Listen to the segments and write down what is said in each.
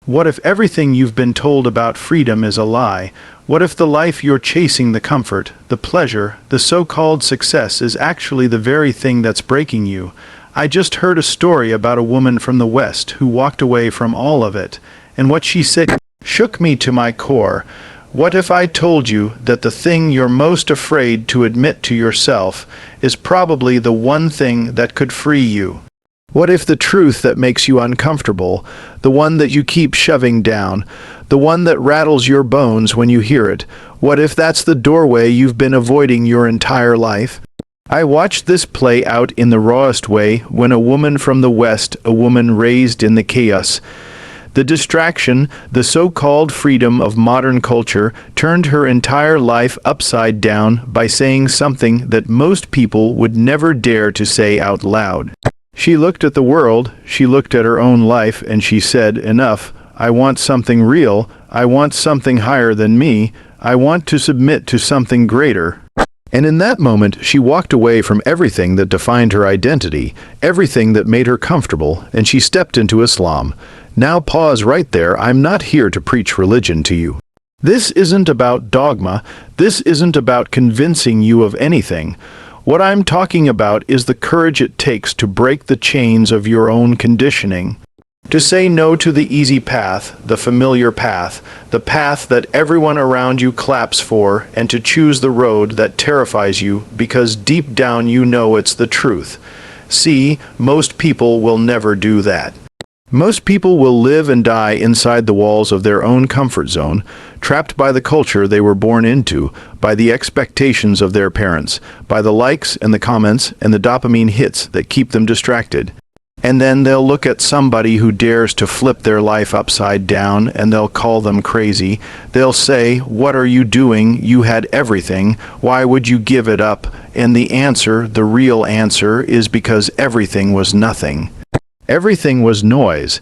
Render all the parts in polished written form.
What if everything you've been told about freedom is a lie? What if the life you're chasing, the comfort, the pleasure, the so-called success is actually the very thing that's breaking you? I just heard a story about a woman from the West who walked away from all of it, and what she said shook me to my core. What if I told you that the thing you're most afraid to admit to yourself is probably the one thing that could free you? What if the truth that makes you uncomfortable, the one that you keep shoving down, the one that rattles your bones when you hear it, what if that's the doorway you've been avoiding your entire life? I watched this play out in the rawest way when a woman from the West, a woman raised in the chaos, the distraction, the so-called freedom of modern culture, turned her entire life upside down by saying something that most people would never dare to say out loud. She looked at the world, she looked at her own life, and she said, "Enough. I want something real. I want something higher than me. I want to submit to something greater." And in that moment, she walked away from everything that defined her identity, everything that made her comfortable, and she stepped into Islam. Now pause right there. I'm not here to preach religion to you. This isn't about dogma. This isn't about convincing you of anything. What I'm talking about is the courage it takes to break the chains of your own conditioning. To say no to the easy path, the familiar path, the path that everyone around you claps for, and to choose the road that terrifies you because deep down you know it's the truth. See, most people will never do that. Most people will live and die inside the walls of their own comfort zone, trapped by the culture they were born into, by the expectations of their parents, by the likes and the comments and the dopamine hits that keep them distracted. And then they'll look at somebody who dares to flip their life upside down and they'll call them crazy. They'll say, "What are you doing? You had everything. Why would you give it up?" And the answer, the real answer, is because everything was nothing. Everything was noise.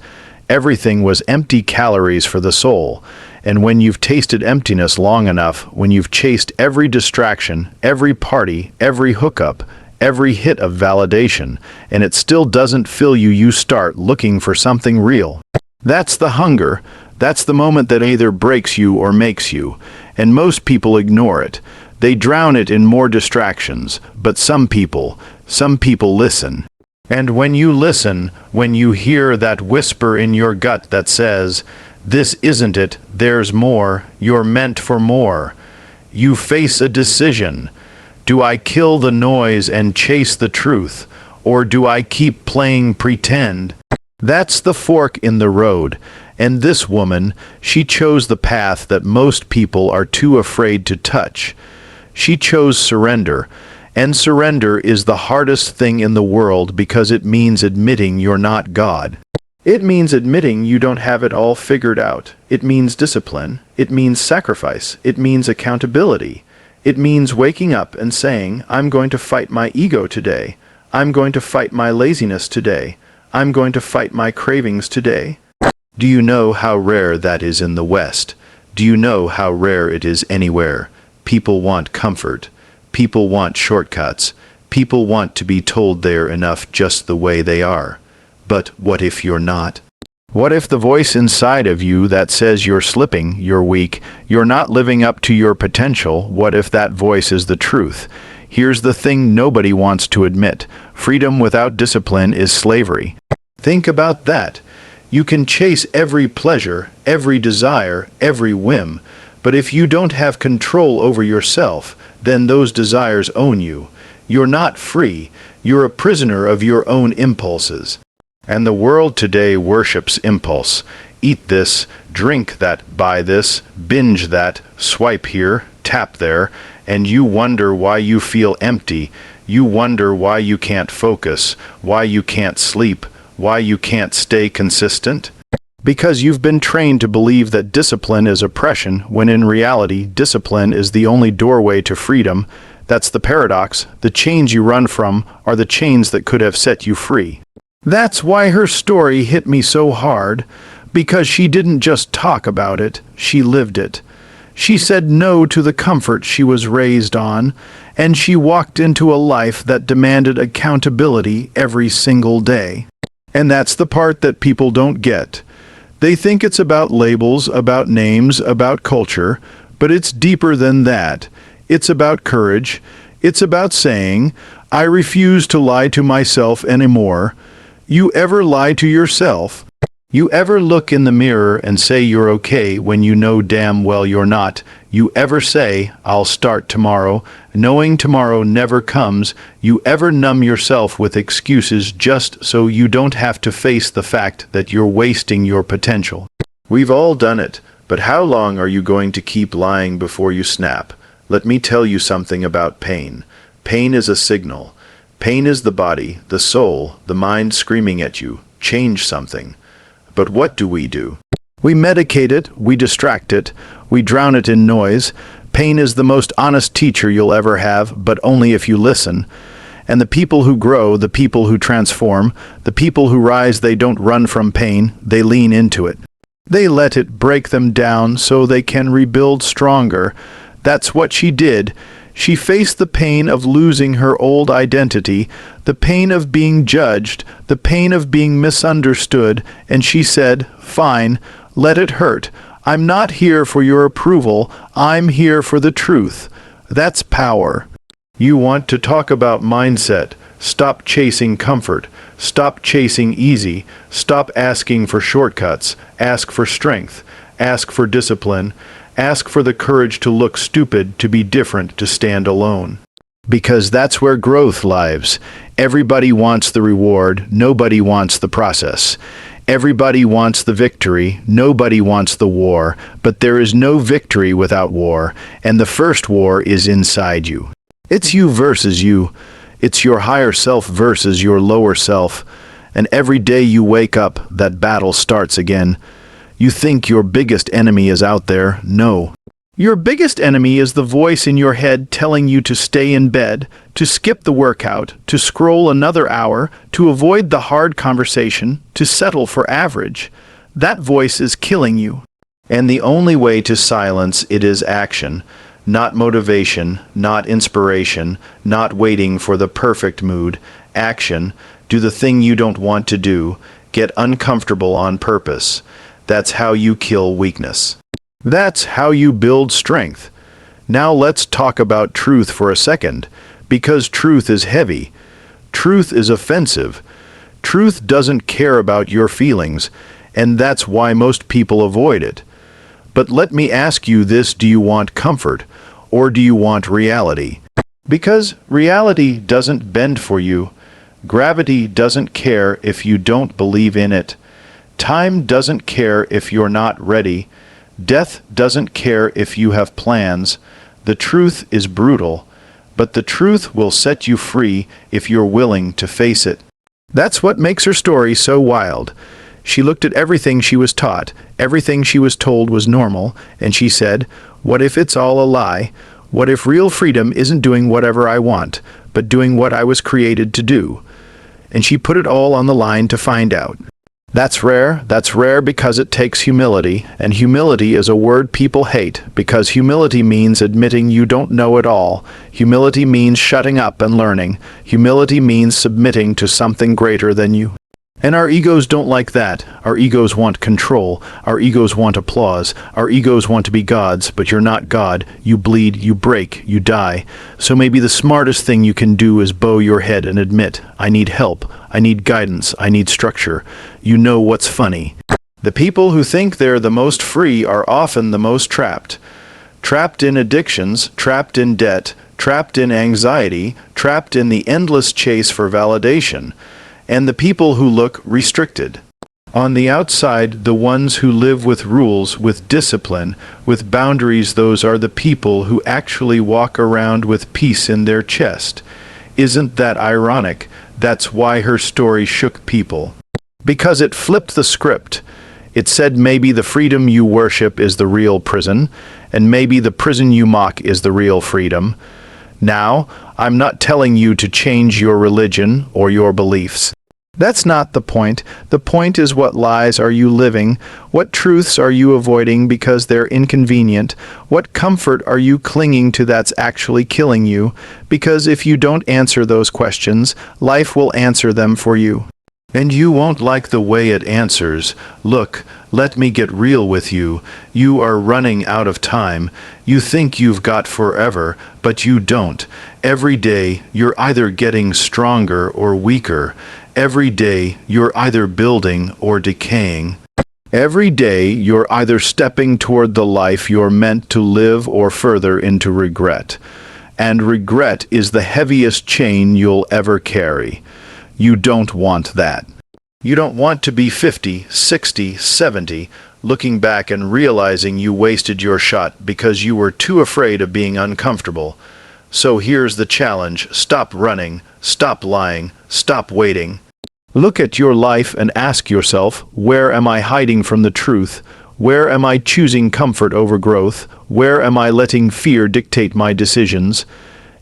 Everything was empty calories for the soul. And when you've tasted emptiness long enough, when you've chased every distraction, every party, every hookup, every hit of validation, and it still doesn't fill you, you start looking for something real. That's the hunger. That's the moment that either breaks you or makes you. And most people ignore it. They drown it in more distractions. But some people listen. And when you listen, when you hear that whisper in your gut that says, "This isn't it, there's more, you're meant for more," you face a decision. Do I kill the noise and chase the truth, or do I keep playing pretend? That's the fork in the road. And this woman, she chose the path that most people are too afraid to touch. She chose surrender. And surrender is the hardest thing in the world because it means admitting you're not God. It means admitting you don't have it all figured out. It means discipline. It means sacrifice. It means accountability. It means waking up and saying, "I'm going to fight my ego today. I'm going to fight my laziness today. I'm going to fight my cravings today." Do you know how rare that is in the West? Do you know how rare it is anywhere? People want comfort. People want shortcuts. People want to be told they're enough just the way they are. But what if you're not? What if the voice inside of you that says you're slipping, you're weak, you're not living up to your potential, what if that voice is the truth? Here's the thing nobody wants to admit. Freedom without discipline is slavery. Think about that. You can chase every pleasure, every desire, every whim, but if you don't have control over yourself, then those desires own you. You're not free. You're a prisoner of your own impulses. And the world today worships impulse. Eat this, drink that, buy this, binge that, swipe here, tap there, and you wonder why you feel empty. You wonder why you can't focus, why you can't sleep, why you can't stay consistent. Because you've been trained to believe that discipline is oppression, when in reality, discipline is the only doorway to freedom. That's the paradox. The chains you run from are the chains that could have set you free. That's why her story hit me so hard, because she didn't just talk about it, she lived it. She said no to the comfort she was raised on, and she walked into a life that demanded accountability every single day. And that's the part that people don't get. They think it's about labels, about names, about culture, but it's deeper than that. It's about courage. It's about saying, I refuse to lie to myself anymore. You ever lie to yourself? You ever look in the mirror and say you're okay when you know damn well you're not? You ever say, I'll start tomorrow, knowing tomorrow never comes? You ever numb yourself with excuses just so you don't have to face the fact that you're wasting your potential? We've all done it, but how long are you going to keep lying before you snap? Let me tell you something about pain. Pain is a signal. Pain is the body, the soul, the mind screaming at you, change something. But what do? We medicate it, we distract it, we drown it in noise. Pain is the most honest teacher you'll ever have, but only if you listen. And the people who grow, the people who transform, the people who rise, they don't run from pain, they lean into it. They let it break them down so they can rebuild stronger. That's what she did. She faced the pain of losing her old identity, the pain of being judged, the pain of being misunderstood, and she said, fine, let it hurt. I'm not here for your approval, I'm here for the truth. That's power. You want to talk about mindset. Stop chasing comfort. Stop chasing easy. Stop asking for shortcuts. Ask for strength. Ask for discipline. Ask for the courage to look stupid, to be different, to stand alone. Because that's where growth lives. Everybody wants the reward, nobody wants the process. Everybody wants the victory, nobody wants the war, but there is no victory without war, and the first war is inside you. It's you versus you. It's your higher self versus your lower self, and every day you wake up, that battle starts again. You think your biggest enemy is out there. No. Your biggest enemy is the voice in your head telling you to stay in bed, to skip the workout, to scroll another hour, to avoid the hard conversation, to settle for average. That voice is killing you. And the only way to silence it is action, not motivation, not inspiration, not waiting for the perfect mood. Action. Do the thing you don't want to do. Get uncomfortable on purpose. That's how you kill weakness. That's how you build strength. Now let's talk about truth for a second, because truth is heavy. Truth is offensive. Truth doesn't care about your feelings, and that's why most people avoid it. But let me ask you this, do you want comfort, or do you want reality? Because reality doesn't bend for you. Gravity doesn't care if you don't believe in it. Time doesn't care if you're not ready. Death doesn't care if you have plans. The truth is brutal, but the truth will set you free if you're willing to face it. That's what makes her story so wild. She looked at everything she was taught, everything she was told was normal, and she said, what if it's all a lie? What if real freedom isn't doing whatever I want, but doing what I was created to do? And she put it all on the line to find out. That's rare because it takes humility, and humility is a word people hate, because humility means admitting you don't know it all. Humility means shutting up and learning. Humility means submitting to something greater than you. And our egos don't like that. Our egos want control. Our egos want applause. Our egos want to be gods, but you're not God. You bleed, you break, you die. So maybe the smartest thing you can do is bow your head and admit, I need help. I need guidance. I need structure. You know what's funny? The people who think they're the most free are often the most trapped. Trapped in addictions, trapped in debt, trapped in anxiety, trapped in the endless chase for validation. And the people who look restricted. On the outside, the ones who live with rules, with discipline, with boundaries, those are the people who actually walk around with peace in their chest. Isn't that ironic? That's why her story shook people. Because it flipped the script. It said maybe the freedom you worship is the real prison, and maybe the prison you mock is the real freedom. Now, I'm not telling you to change your religion or your beliefs. That's not the point. The point is, what lies are you living? What truths are you avoiding because they're inconvenient? What comfort are you clinging to that's actually killing you? Because if you don't answer those questions, life will answer them for you. And you won't like the way it answers. Look, let me get real with you. You are running out of time. You think you've got forever, but you don't. Every day, you're either getting stronger or weaker. Every day, you're either building or decaying. Every day, you're either stepping toward the life you're meant to live or further into regret. And regret is the heaviest chain you'll ever carry. You don't want that. You don't want to be 50, 60, 70, looking back and realizing you wasted your shot because you were too afraid of being uncomfortable. So here's the challenge. Stop running, stop lying, stop waiting. Look at your life and ask yourself, where am I hiding from the truth? Where am I choosing comfort over growth? Where am I letting fear dictate my decisions?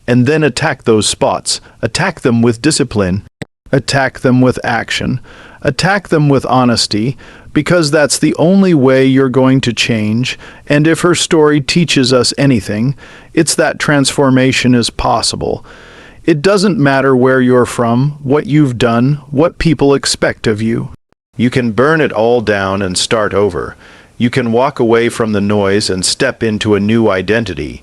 And then attack those spots. Attack them with discipline. Attack them with action. Attack them with honesty, because that's the only way you're going to change. And if her story teaches us anything, it's that transformation is possible. It doesn't matter where you're from, what you've done, what people expect of you. You can burn it all down and start over. You can walk away from the noise and step into a new identity.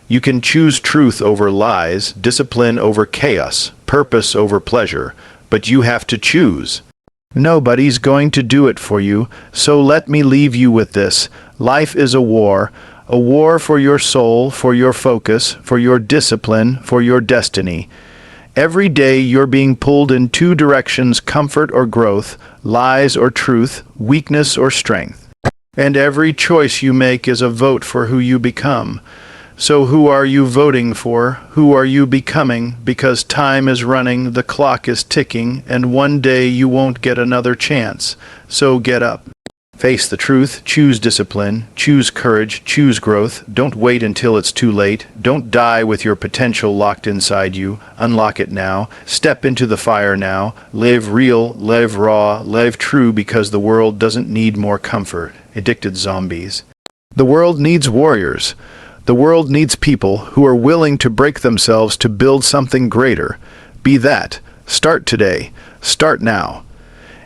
You can choose truth over lies, discipline over chaos, purpose over pleasure, but you have to choose. Nobody's going to do it for you, so let me leave you with this. Life is a war for your soul, for your focus, for your discipline, for your destiny. Every day you're being pulled in two directions, comfort or growth, lies or truth, weakness or strength. And every choice you make is a vote for who you become. So who are you voting for? Who are you becoming? Because time is running, the clock is ticking, and one day you won't get another chance. So get up. Face the truth, choose discipline, choose courage, choose growth. Don't wait until it's too late. Don't die with your potential locked inside you. Unlock it now. Step into the fire now. Live real, live raw, live true, because the world doesn't need more comfort. Addicted zombies. The world needs warriors. The world needs people who are willing to break themselves to build something greater. Be that. Start today. Start now.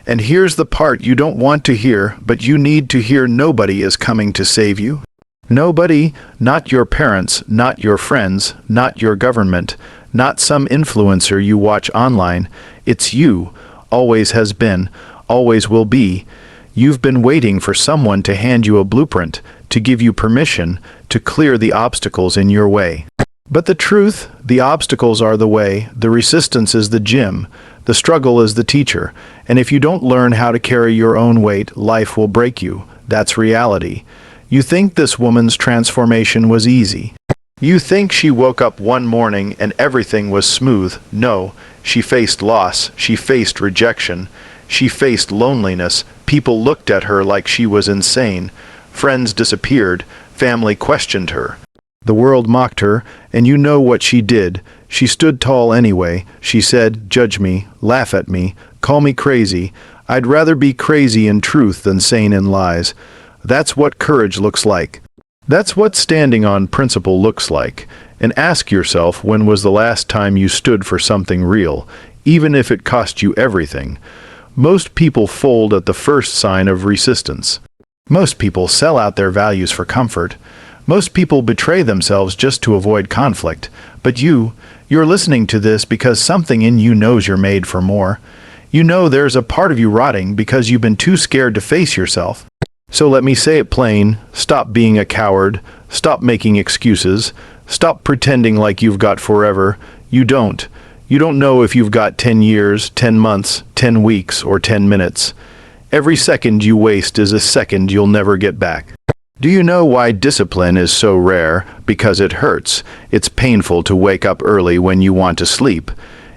And here's the part you don't want to hear, but you need to hear: nobody is coming to save you. Nobody, not your parents, not your friends, not your government, not some influencer you watch online. It's you. Always has been. Always will be. You've been waiting for someone to hand you a blueprint, to give you permission to clear the obstacles in your way. But the truth, the obstacles are the way, the resistance is the gym, the struggle is the teacher, and if you don't learn how to carry your own weight, life will break you. That's reality. You think this woman's transformation was easy. You think she woke up one morning and everything was smooth. No, she faced loss, she faced rejection, she faced loneliness. People looked at her like she was insane. Friends disappeared, family questioned her. The world mocked her, and you know what she did. She stood tall anyway. She said, "Judge me, laugh at me, call me crazy. I'd rather be crazy in truth than sane in lies." That's what courage looks like. That's what standing on principle looks like. And ask yourself, when was the last time you stood for something real, even if it cost you everything? Most people fold at the first sign of resistance. Most people sell out their values for comfort. Most people betray themselves just to avoid conflict. But you're listening to this because something in you knows you're made for more. You know there's a part of you rotting because you've been too scared to face yourself. So let me say it plain. Stop being a coward. Stop making excuses. Stop pretending like you've got forever. You don't. You don't know if you've got 10 years, 10 months, 10 weeks, or 10 minutes. Every second you waste is a second you'll never get back. Do you know why discipline is so rare? Because it hurts. It's painful to wake up early when you want to sleep.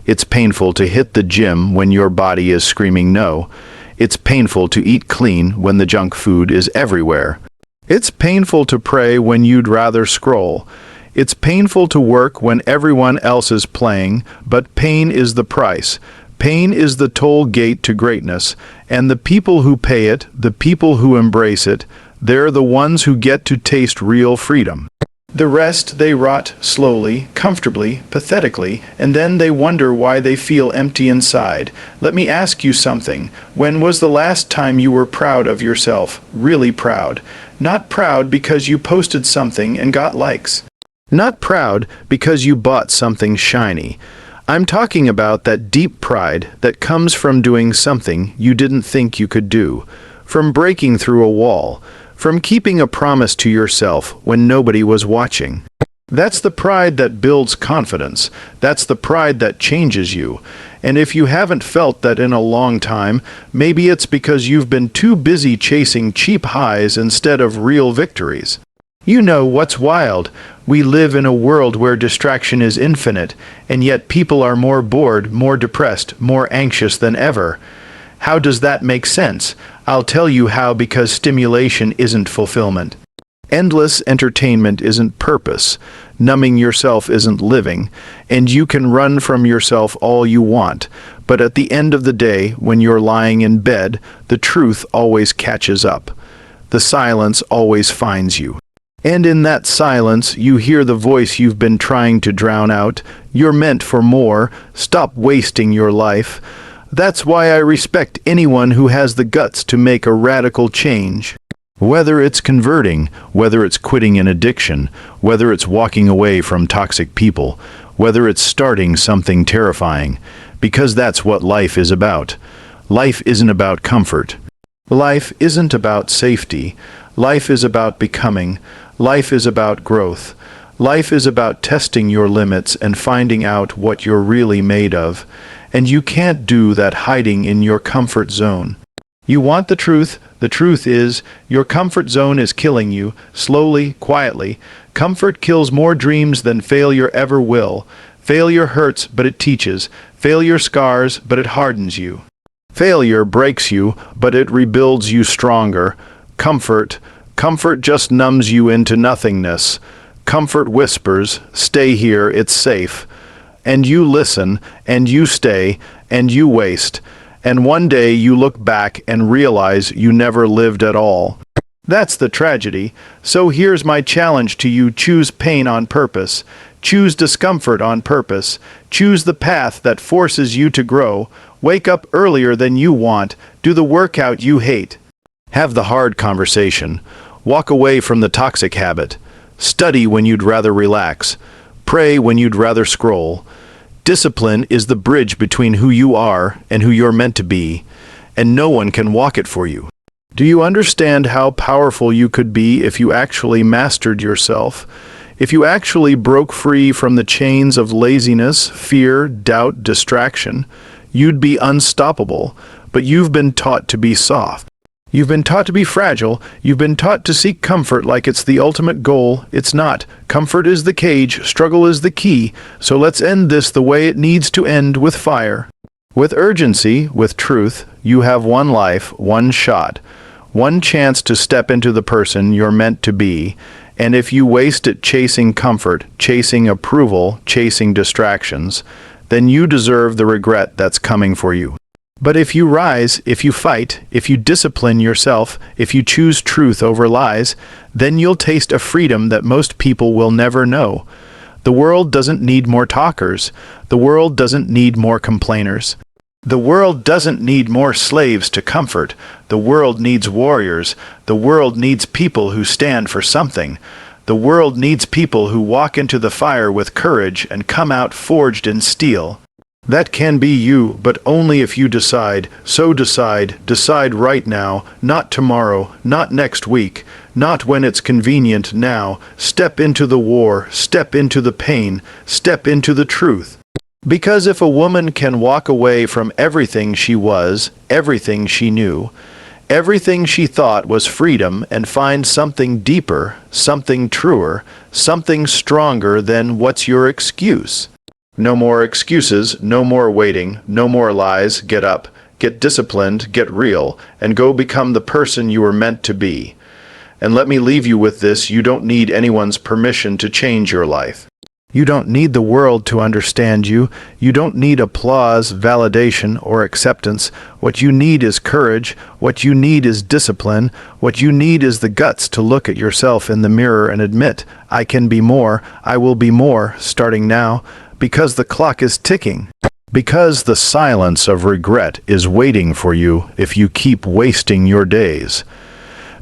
It's painful to hit the gym when your body is screaming no. It's painful to eat clean when the junk food is everywhere. It's painful to pray when you'd rather scroll. It's painful to work when everyone else is playing, but pain is the price. Pain is the toll gate to greatness, and the people who pay it, the people who embrace it, they're the ones who get to taste real freedom. The rest they rot slowly, comfortably, pathetically, and then they wonder why they feel empty inside. Let me ask you something. When was the last time you were proud of yourself? Really proud. Not proud because you posted something and got likes. Not proud because you bought something shiny. I'm talking about that deep pride that comes from doing something you didn't think you could do, from breaking through a wall, from keeping a promise to yourself when nobody was watching. That's the pride that builds confidence. That's the pride that changes you. And if you haven't felt that in a long time, maybe it's because you've been too busy chasing cheap highs instead of real victories. You know what's wild? We live in a world where distraction is infinite, and yet people are more bored, more depressed, more anxious than ever. How does that make sense? I'll tell you how, because stimulation isn't fulfillment. Endless entertainment isn't purpose. Numbing yourself isn't living. And you can run from yourself all you want. But at the end of the day, when you're lying in bed, the truth always catches up. The silence always finds you. And in that silence, you hear the voice you've been trying to drown out. You're meant for more. Stop wasting your life. That's why I respect anyone who has the guts to make a radical change. Whether it's converting, whether it's quitting an addiction, whether it's walking away from toxic people, whether it's starting something terrifying, because that's what life is about. Life isn't about comfort. Life isn't about safety. Life is about becoming. Life is about growth. Life is about testing your limits and finding out what you're really made of. And you can't do that hiding in your comfort zone. You want the truth. The truth is, your comfort zone is killing you, slowly, quietly. Comfort kills more dreams than failure ever will. Failure hurts, but it teaches. Failure scars, but it hardens you. Failure breaks you, but it rebuilds you stronger. Comfort just numbs you into nothingness. Comfort whispers, stay here, it's safe. And you listen, and you stay, and you waste. And one day you look back and realize you never lived at all. That's the tragedy. So here's my challenge to you. Choose pain on purpose. Choose discomfort on purpose. Choose the path that forces you to grow. Wake up earlier than you want. Do the workout you hate. Have the hard conversation. Walk away from the toxic habit. Study when you'd rather relax. Pray when you'd rather scroll. Discipline is the bridge between who you are and who you're meant to be, and no one can walk it for you. Do you understand how powerful you could be if you actually mastered yourself? If you actually broke free from the chains of laziness, fear, doubt, distraction? You'd be unstoppable, but you've been taught to be soft. You've been taught to be fragile. You've been taught to seek comfort like it's the ultimate goal. It's not. Comfort is the cage, struggle is the key. So let's end this the way it needs to end, with fire. With urgency, with truth. You have one life, one shot, one chance to step into the person you're meant to be. And if you waste it chasing comfort, chasing approval, chasing distractions, then you deserve the regret that's coming for you. But if you rise, if you fight, if you discipline yourself, if you choose truth over lies, then you'll taste a freedom that most people will never know. The world doesn't need more talkers. The world doesn't need more complainers. The world doesn't need more slaves to comfort. The world needs warriors. The world needs people who stand for something. The world needs people who walk into the fire with courage and come out forged in steel. That can be you, but only if you decide. So decide right now, not tomorrow, not next week, not when it's convenient now. Step into the war, step into the pain, step into the truth. Because if a woman can walk away from everything she was, everything she knew, everything she thought was freedom, and find something deeper, something truer, something stronger, then what's your excuse? No more excuses, no more waiting, no more lies. Get up, get disciplined, get real, and go become the person you were meant to be. And let me leave you with this: you don't need anyone's permission to change your life. You don't need the world to understand you. You don't need applause, validation, or acceptance. What you need is courage. What you need is discipline. What you need is the guts to look at yourself in the mirror and admit, I can be more, I will be more, starting now, because the clock is ticking. Because the silence of regret is waiting for you if you keep wasting your days.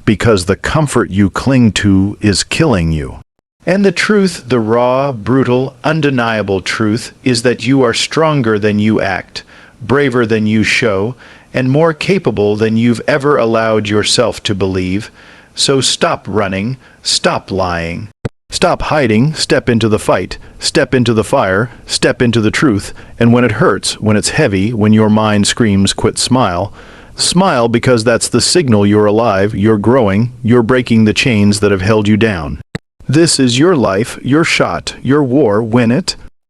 Because the comfort you cling to is killing you. And the truth, the raw, brutal, undeniable truth, is that you are stronger than you act, braver than you show, and more capable than you've ever allowed yourself to believe. So stop running, stop lying. Stop hiding, step into the fight, step into the fire, step into the truth, and when it hurts, when it's heavy, when your mind screams, quit, smile. Smile because that's the signal you're alive, you're growing, you're breaking the chains that have held you down. This is your life, your shot, your war, win it.